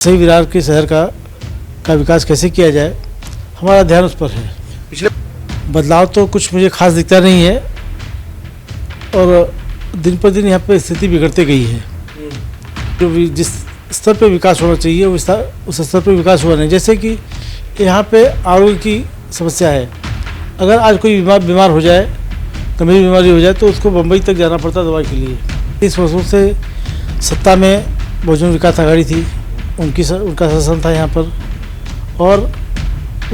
सही विरार के शहर का विकास कैसे किया जाए, हमारा ध्यान उस पर है। पिछले बदलाव तो कुछ मुझे खास दिखता नहीं है और दिन पर दिन यहाँ पे स्थिति बिगड़ते गई है। जो भी जिस स्तर पे विकास होना चाहिए उस स्तर पे विकास हुआ नहीं। जैसे कि यहाँ पे आरोग्य की समस्या है। अगर आज कोई बीमार हो जाए, गंभीर बीमारी हो जाए तो उसको बम्बई तक जाना पड़ता दवाई के लिए। 30 वर्षों से सत्ता में बहुजन विकास आघाड़ी थी, उनका शासन था यहाँ पर और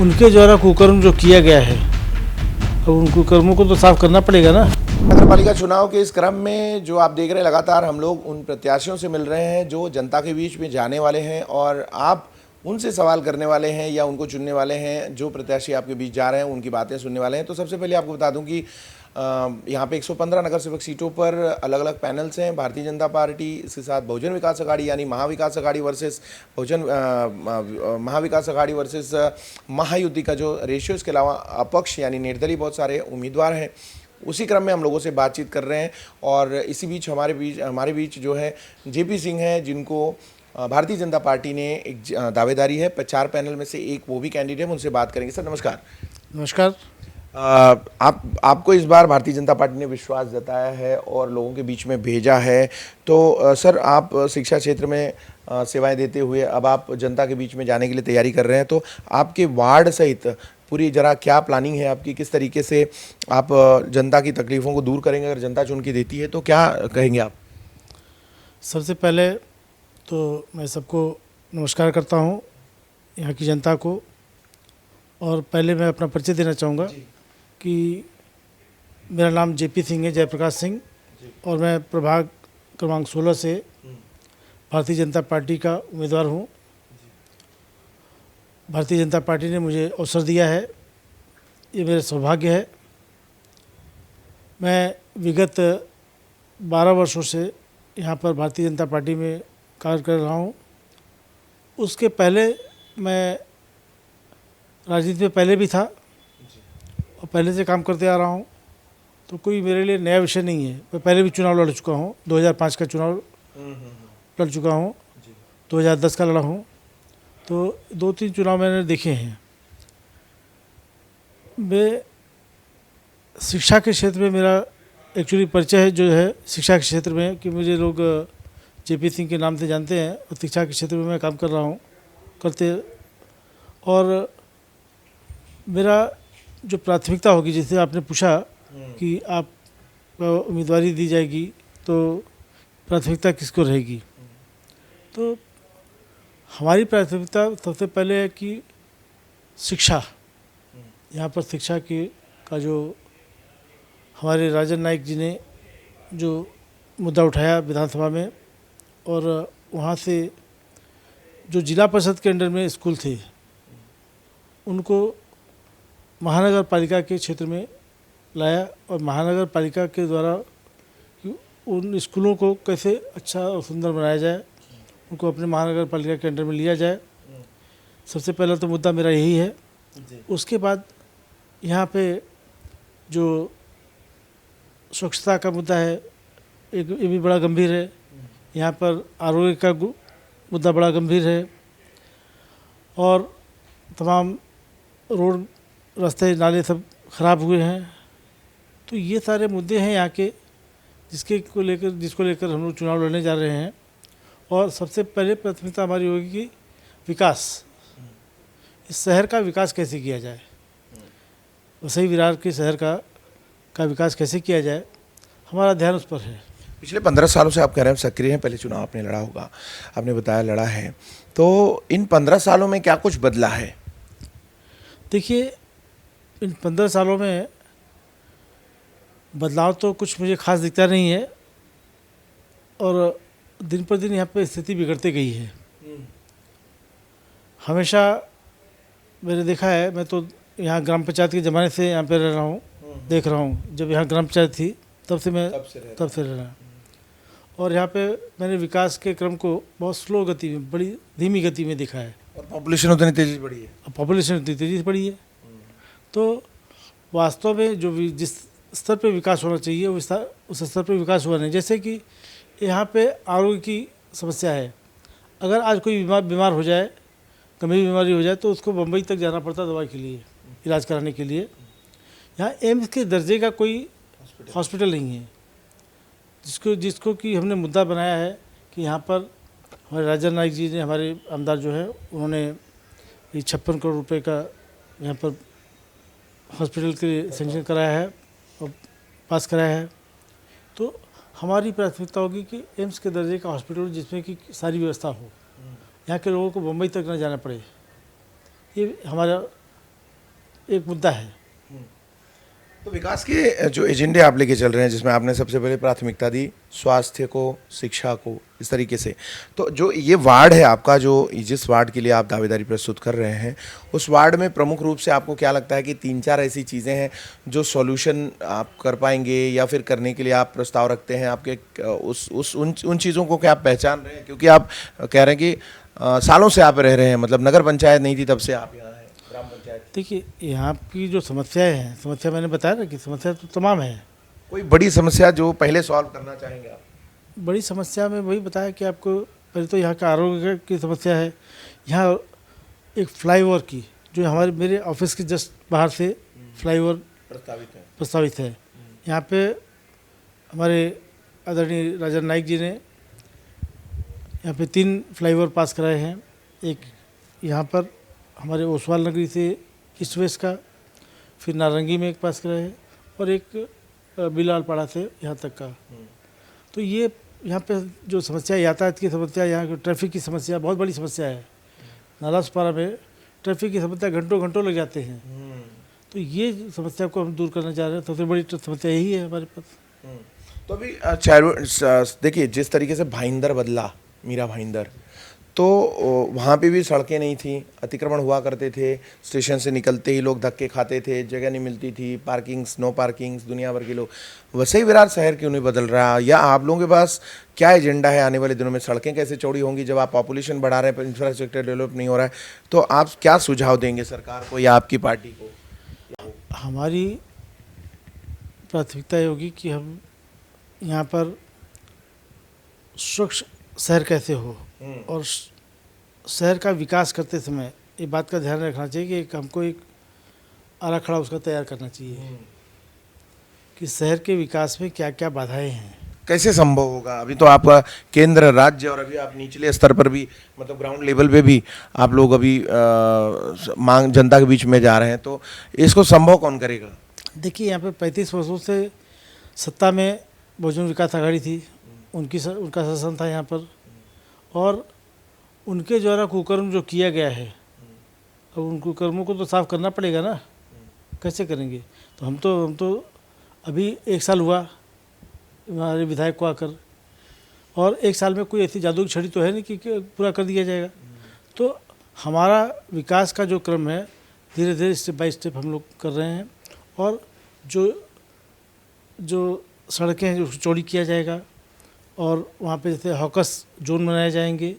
उनके द्वारा कुकर्म जो किया गया है, अब उन कुकर्मों को तो साफ करना पड़ेगा ना। नगर पालिका चुनाव के इस क्रम में जो आप देख रहे हैं, लगातार हम लोग उन प्रत्याशियों से मिल रहे हैं जो जनता के बीच में जाने वाले हैं और आप उनसे सवाल करने वाले हैं या उनको चुनने वाले हैं। जो प्रत्याशी आपके बीच जा रहे हैं उनकी बातें सुनने वाले हैं। तो सबसे पहले आपको बता दूं कि यहाँ पे 115 नगर सेवक सीटों पर अलग अलग पैनल्स हैं। भारतीय जनता पार्टी, इसके साथ बहुजन विकास आघाड़ी यानी महाविकास आघाड़ी वर्सेस महाविकास आघाड़ी वर्सेस महायुति का जो रेशियो, इसके अलावा अपक्ष यानी निर्दलीय बहुत सारे उम्मीदवार हैं। उसी क्रम में हम लोगों से बातचीत कर रहे हैं और इसी बीच हमारे बीच जो है जेपी सिंह हैं, जिनको भारतीय जनता पार्टी ने एक दावेदारी है। 4 पैनल में से एक वो भी कैंडिडेट है, उनसे बात करेंगे। सर नमस्कार। नमस्कार। आपको इस बार भारतीय जनता पार्टी ने विश्वास जताया है और लोगों के बीच में भेजा है। तो सर, आप शिक्षा क्षेत्र में सेवाएं देते हुए अब आप जनता के बीच में जाने के लिए तैयारी कर रहे हैं। तो आपके वार्ड सहित पूरी जरा क्या प्लानिंग है आपकी, किस तरीके से आप जनता की तकलीफ़ों को दूर करेंगे? अगर जनता चुन के देती है तो क्या कहेंगे आप? सबसे पहले तो मैं सबको नमस्कार करता हूँ, यहाँ की जनता को। और पहले मैं अपना परिचय देना चाहूँगा कि मेरा नाम जेपी सिंह है, जयप्रकाश सिंह, और मैं प्रभाग क्रमांक 16 से भारतीय जनता पार्टी का उम्मीदवार हूँ। भारतीय जनता पार्टी ने मुझे अवसर दिया है, ये मेरा सौभाग्य है। मैं विगत 12 वर्षों से यहाँ पर भारतीय जनता पार्टी में कार्य कर रहा हूँ। उसके पहले मैं राजनीति में पहले भी था और पहले से काम करते आ रहा हूँ, तो कोई मेरे लिए नया विषय नहीं है। मैं पहले भी चुनाव लड़ चुका हूँ, 2005 का चुनाव लड़ चुका हूँ, 2010 का लड़ा हूँ, तो 2-3 चुनाव मैंने देखे हैं। मैं शिक्षा के क्षेत्र में मेरा एक्चुअली परिचय है जो है शिक्षा के क्षेत्र में, कि मुझे लोग जेपी सिंह के नाम से जानते हैं और शिक्षा के क्षेत्र में मैं काम कर रहा हूँ और मेरा जो प्राथमिकता होगी, जैसे आपने पूछा कि आप उम्मीदवारी दी जाएगी तो प्राथमिकता किसको रहेगी, तो हमारी प्राथमिकता सबसे पहले है कि शिक्षा। यहाँ पर शिक्षा का जो हमारे राजन नाइक जी ने जो मुद्दा उठाया विधानसभा में, और वहाँ से जो जिला परिषद के अंडर में स्कूल थे उनको महानगर पालिका के क्षेत्र में लाया और महानगर पालिका के द्वारा उन स्कूलों को कैसे अच्छा और सुंदर बनाया जाए, उनको अपने महानगर पालिका के अंडर में लिया जाए। सबसे पहला तो मुद्दा मेरा यही है। उसके बाद यहाँ पे जो स्वच्छता का मुद्दा है, ये भी बड़ा गंभीर है। यहाँ पर आरोग्य का मुद्दा बड़ा गंभीर है और तमाम रोड, रास्ते, नाले सब ख़राब हुए हैं। तो ये सारे मुद्दे हैं यहाँ के जिसको लेकर हम लोग चुनाव लड़ने जा रहे हैं। और सबसे पहले प्राथमिकता हमारी होगी कि विकास, इस शहर का विकास कैसे किया जाए, वसई विरार के शहर का विकास कैसे किया जाए, हमारा ध्यान उस पर है। पिछले 15 सालों से आप कह रहे हैं सक्रिय हैं, पहले चुनाव आपने लड़ा होगा, आपने बताया लड़ा है, तो इन 15 सालों में क्या कुछ बदला है? देखिए, इन 15 सालों में बदलाव तो कुछ मुझे खास दिखता नहीं है और दिन पर दिन यहाँ पे स्थिति बिगड़ते गई है। हमेशा मैंने देखा है, मैं तो यहाँ ग्राम पंचायत के ज़माने से यहाँ पे रह रहा हूँ, देख रहा हूँ। जब यहाँ ग्राम पंचायत थी तब से रह रहा हूँ और यहाँ पे मैंने विकास के क्रम को बहुत स्लो गति में, बड़ी धीमी गति में देखा है। और पॉपुलेशन उतनी तेज़ी से बढ़ी है। पॉपुलेशन उतनी तेज़ी से बढ़ी है, तो वास्तव में जो जिस स्तर पे विकास होना चाहिए उस स्तर पे विकास हुआ नहीं। जैसे कि यहाँ पे आरोग्य की समस्या है। अगर आज कोई बीमार हो जाए, गंभीर बीमारी हो जाए, तो उसको बम्बई तक जाना पड़ता दवा के लिए, इलाज कराने के लिए। यहाँ एम्स के दर्जे का कोई हॉस्पिटल नहीं है, जिसको कि हमने मुद्दा बनाया है कि यहाँ पर हमारे राजा नाइक जी ने, हमारे आमदार जो है, उन्होंने ये 56 करोड़ रुपए का यहाँ पर हॉस्पिटल के लिए सेंक्शन कराया है और पास कराया है। तो हमारी प्राथमिकता होगी कि एम्स के दर्जे का हॉस्पिटल जिसमें कि सारी व्यवस्था हो, यहाँ के लोगों को मुंबई तक न जाना पड़े, ये हमारा एक मुद्दा है। तो विकास के जो एजेंडे आप लेके चल रहे हैं, जिसमें आपने सबसे पहले प्राथमिकता दी स्वास्थ्य को, शिक्षा को, इस तरीके से, तो जो ये वार्ड है आपका, जो जिस वार्ड के लिए आप दावेदारी प्रस्तुत कर रहे हैं, उस वार्ड में प्रमुख रूप से आपको क्या लगता है कि 3-4 ऐसी चीज़ें हैं जो सॉल्यूशन आप कर पाएंगे या फिर करने के लिए आप प्रस्ताव रखते हैं? आपके उन चीज़ों को क्या आप पहचान रहे हैं? क्योंकि आप कह रहे हैं कि सालों से आप रह रहे हैं, मतलब नगर पंचायत नहीं थी तब से आप यहाँ हैं, ग्राम पंचायत। देखिए, यहाँ की जो समस्याएं हैं, समस्या मैंने बताया ना कि समस्या तो तमाम है। कोई बड़ी समस्या जो पहले सॉल्व करना चाहेंगे आप? बड़ी समस्या में वही बताया कि आपको, पहले तो यहाँ का आरोग्य की समस्या है। यहाँ एक फ्लाईओवर की, जो हमारे मेरे ऑफिस के जस्ट बाहर से फ्लाईओवर प्रस्तावित है। यहाँ पे हमारे आदरणीय राजा नाइक जी ने यहाँ पे 3 फ्लाईओवर पास कराए हैं। एक यहाँ पर हमारे ओसवाल नगरी से ईस्ट वेस्ट का, फिर नारंगी में एक पास कराए है, और एक बिलालपाड़ा से यहाँ तक का। तो ये यहाँ पे जो समस्या, यातायात की समस्या, यहाँ की ट्रैफिक की समस्या बहुत बड़ी समस्या है। नालासोपारा में ट्रैफिक की समस्या घंटों घंटों लग जाते हैं। तो ये समस्या को हम दूर करना चाह रहे हैं। सबसे बड़ी समस्या यही है हमारे पास। तो अभी देखिए, जिस तरीके से भाईंदर बदला, मीरा भाईंदर, तो वहाँ पे भी सड़कें नहीं थी, अतिक्रमण हुआ करते थे, स्टेशन से निकलते ही लोग धक्के खाते थे, जगह नहीं मिलती थी, पार्किंग्स, नो पार्किंग्स, दुनिया भर के लोग। वैसे ही विराट शहर क्यों नहीं बदल रहा? या आप लोगों के पास क्या एजेंडा है आने वाले दिनों में? सड़कें कैसे चौड़ी होंगी जब आप पॉपुलेशन बढ़ा रहे हैं, इंफ्रास्ट्रक्चर डेवलप नहीं हो रहा है? तो आप क्या सुझाव देंगे सरकार को या आपकी पार्टी को? हमारी प्राथमिकता ये होगी कि हम यहाँ पर स्वच्छ शहर कैसे हो, और शहर का विकास करते समय ये बात का ध्यान रखना चाहिए कि हमको एक आराखड़ा उसका तैयार करना चाहिए कि शहर के विकास में क्या क्या बाधाएं हैं। कैसे संभव होगा? अभी तो आपका केंद्र, राज्य, और अभी आप निचले स्तर पर भी, मतलब ग्राउंड लेवल पे भी आप लोग अभी मांग जनता के बीच में जा रहे हैं, तो इसको संभव कौन करेगा? देखिए, यहाँ पे 35 वर्षों से सत्ता में बहुजन विकास आघाड़ी थी, उनका शासन था यहाँ पर, और उनके द्वारा कुकर्म जो किया गया है, अब उन कुकर्मों को तो साफ करना पड़ेगा ना। कैसे करेंगे? तो हम तो अभी 1 साल हुआ हमारे विधायक को आकर, और 1 साल में कोई ऐसी जादू की छड़ी तो है नहीं कि पूरा कर दिया जाएगा। तो हमारा विकास का जो क्रम है, धीरे धीरे स्टेप बाय स्टेप हम लोग कर रहे हैं, और जो सड़कें हैं उसको चौड़ी किया जाएगा, और वहाँ पे जैसे हॉकर्स जोन बनाए जाएंगे,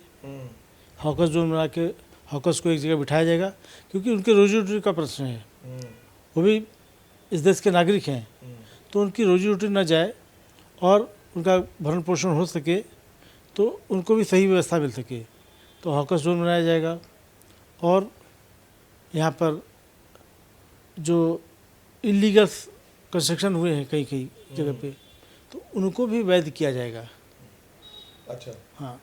हॉकर्स जोन बना के हॉकर्स को एक जगह बिठाया जाएगा, क्योंकि उनके रोजी रोटी का प्रश्न है। वो भी इस देश के नागरिक हैं, तो उनकी रोजी रोटी न जाए और उनका भरण पोषण हो सके, तो उनको भी सही व्यवस्था मिल सके। तो हॉकर्स जोन बनाया जाएगा, और यहाँ पर जो इलीगल कंस्ट्रक्शन हुए हैं कई जगह पे, तो उनको भी वैध किया जाएगा। अच्छा, हाँ,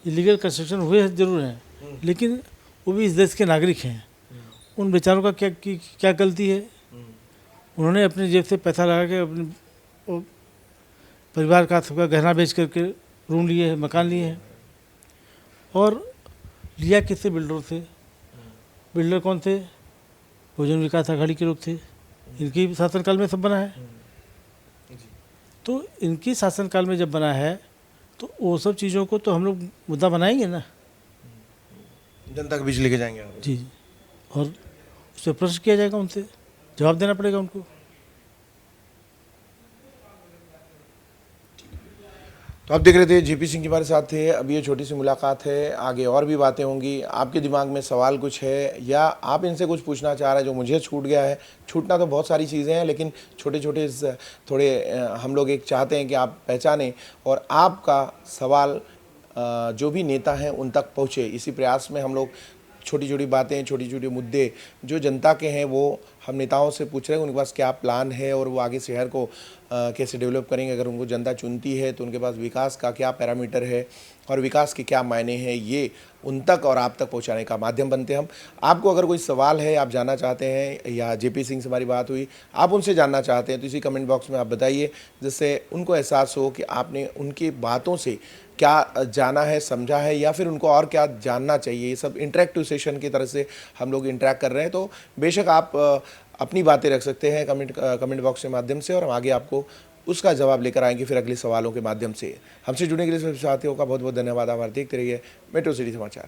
इलीगल कंस्ट्रक्शन हुए जरूर हैं, लेकिन वो भी इस देश के नागरिक हैं। उन बेचारों का क्या गलती है? उन्होंने अपने जेब से पैसा लगा के अपने परिवार का सबका गहना बेच करके रूम लिए हैं, मकान लिए हैं, और लिया किससे? बिल्डरों से। बिल्डर कौन थे? बहुजन विकास आघाड़ी के लोग थे। इनकी शासनकाल में सब बना है। तो इनकी शासनकाल में जब बना है, तो वो सब चीज़ों को तो हम लोग मुद्दा बनाएंगे ना, जनता के बीच लेके जाएंगे आप। जी, और उससे प्रश्न किया जाएगा, उनसे जवाब देना पड़ेगा उनको। तो आप देख रहे थे जेपी सिंह जी हमारे साथ थे। अभी ये छोटी सी मुलाकात है, आगे और भी बातें होंगी। आपके दिमाग में सवाल कुछ है या आप इनसे कुछ पूछना चाह रहे हैं जो मुझे छूट गया है? छूटना तो बहुत सारी चीज़ें हैं, लेकिन छोटे छोटे थोड़े हम लोग एक चाहते हैं कि आप पहचानें और आपका सवाल जो भी नेता हैं उन तक पहुँचे। इसी प्रयास में हम लोग छोटी छोटी बातें, छोटी छोटी मुद्दे जो जनता के हैं वो हम नेताओं से पूछ रहे हैं, उनके पास क्या प्लान है और वो आगे शहर को कैसे डेवलप करेंगे। अगर उनको जनता चुनती है तो उनके पास विकास का क्या पैरामीटर है और विकास के क्या मायने हैं, ये उन तक और आप तक पहुंचाने का माध्यम बनते हैं हम। आपको अगर कोई सवाल है, आप जानना चाहते हैं, या जेपी सिंह से हमारी बात हुई, आप उनसे जानना चाहते हैं, तो इसी कमेंट बॉक्स में आप बताइए, जिससे उनको एहसास हो कि आपने उनकी बातों से क्या जाना है, समझा है, या फिर उनको और क्या जानना चाहिए। ये सब इंटरेक्टिव सेशन की तरह से हम लोग इंटरेक्ट कर रहे हैं, तो बेशक आप अपनी बातें रख सकते हैं कमेंट बॉक्स के माध्यम से, और हम आगे आपको उसका जवाब लेकर आएंगे फिर अगले सवालों के माध्यम से। हमसे जुड़ने के लिए सभी साथियों का बहुत बहुत धन्यवाद। आप देखते रहिए मेट्रो सिटी समाचार।